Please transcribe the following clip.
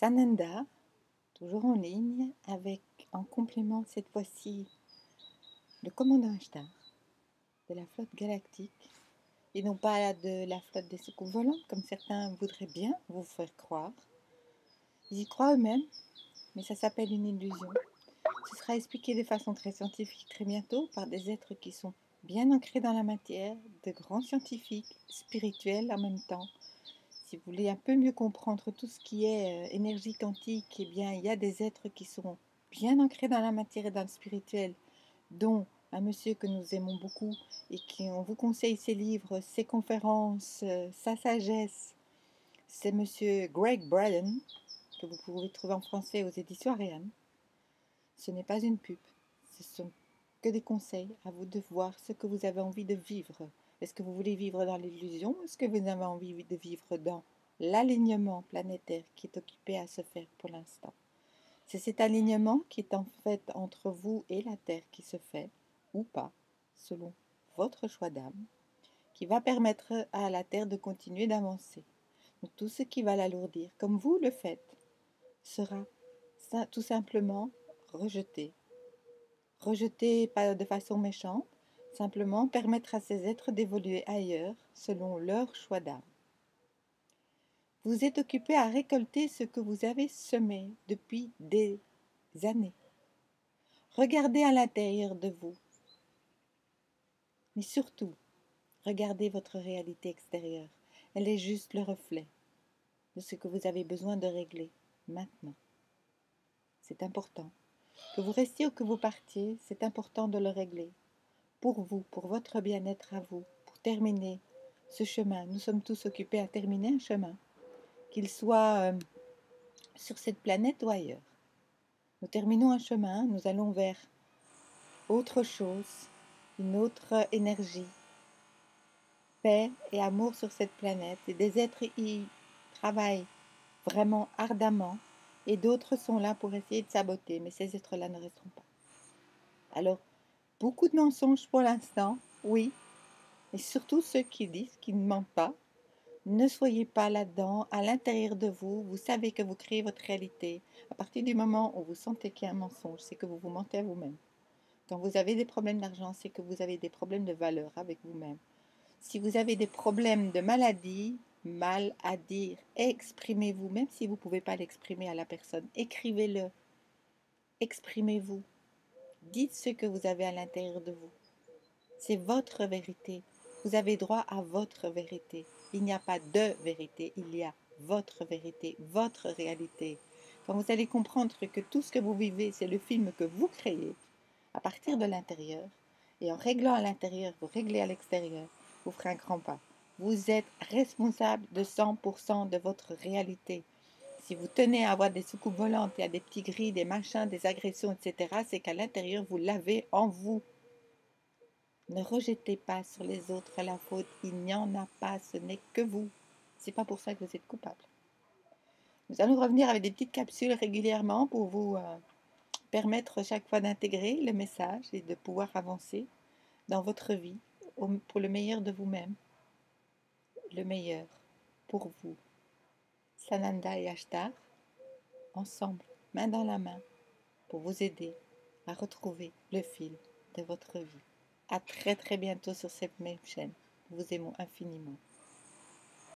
Sananda, toujours en ligne, avec en complément cette fois-ci le commandant Ashtar de la flotte galactique, et non pas de la flotte des soucoupes volantes comme certains voudraient bien vous faire croire. Ils y croient eux-mêmes, mais ça s'appelle une illusion. Ce sera expliqué de façon très scientifique très bientôt par des êtres qui sont bien ancrés dans la matière, de grands scientifiques, spirituels en même temps. Si vous voulez un peu mieux comprendre tout ce qui est énergie quantique, eh bien, il y a des êtres qui sont bien ancrés dans la matière et dans le spirituel, dont un monsieur que nous aimons beaucoup et qui on vous conseille ses livres, ses conférences, sa sagesse. C'est monsieur Greg Braden, que vous pouvez trouver en français aux éditions Ariane. Ce n'est pas une pub, ce sont que des conseils, à vous de voir ce que vous avez envie de vivre. Est-ce que vous voulez vivre dans l'illusion ou est-ce que vous avez envie de vivre dans l'alignement planétaire qui est occupé à se faire pour l'instant? C'est cet alignement qui est en fait entre vous et la Terre qui se fait, ou pas, selon votre choix d'âme, qui va permettre à la Terre de continuer d'avancer. Donc tout ce qui va l'alourdir, comme vous le faites, sera tout simplement rejeté. Rejeté pas de façon méchante, simplement permettre à ces êtres d'évoluer ailleurs selon leur choix d'âme. Vous êtes occupé à récolter ce que vous avez semé depuis des années. Regardez à l'intérieur de vous, mais surtout, regardez votre réalité extérieure. Elle est juste le reflet de ce que vous avez besoin de régler maintenant. C'est important. Que vous restiez ou que vous partiez, c'est important de le régler. Pour vous, pour votre bien-être à vous, pour terminer ce chemin. Nous sommes tous occupés à terminer un chemin, qu'il soit sur cette planète ou ailleurs. Nous terminons un chemin, nous allons vers autre chose, une autre énergie, paix et amour sur cette planète. Et des êtres y travaillent vraiment ardemment et d'autres sont là pour essayer de saboter, mais ces êtres-là ne resteront pas. Alors, beaucoup de mensonges pour l'instant, oui, et surtout ceux qui disent qu'ils ne mentent pas. Ne soyez pas là-dedans, à l'intérieur de vous, vous savez que vous créez votre réalité. À partir du moment où vous sentez qu'il y a un mensonge, c'est que vous vous mentez à vous-même. Quand vous avez des problèmes d'argent, c'est que vous avez des problèmes de valeur avec vous-même. Si vous avez des problèmes de maladie, mal à dire, exprimez-vous, même si vous ne pouvez pas l'exprimer à la personne. Écrivez-le, exprimez-vous. Dites ce que vous avez à l'intérieur de vous. C'est votre vérité. Vous avez droit à votre vérité. Il n'y a pas de vérité, il y a votre vérité, votre réalité. Quand vous allez comprendre que tout ce que vous vivez, c'est le film que vous créez à partir de l'intérieur, et en réglant à l'intérieur, vous réglez à l'extérieur, vous ferez un grand pas. Vous êtes responsable de 100% de votre réalité. Si vous tenez à avoir des soucoupes volantes et à des petits gris, des machins, des agressions, etc., c'est qu'à l'intérieur, vous l'avez en vous. Ne rejetez pas sur les autres la faute, il n'y en a pas, ce n'est que vous. C'est pas pour ça que vous êtes coupable. Nous allons revenir avec des petites capsules régulièrement pour vous permettre chaque fois d'intégrer le message et de pouvoir avancer dans votre vie pour le meilleur de vous-même, le meilleur pour vous. Sananda et Ashtar, ensemble, main dans la main, pour vous aider à retrouver le fil de votre vie. À très très bientôt sur cette même chaîne. Nous vous aimons infiniment.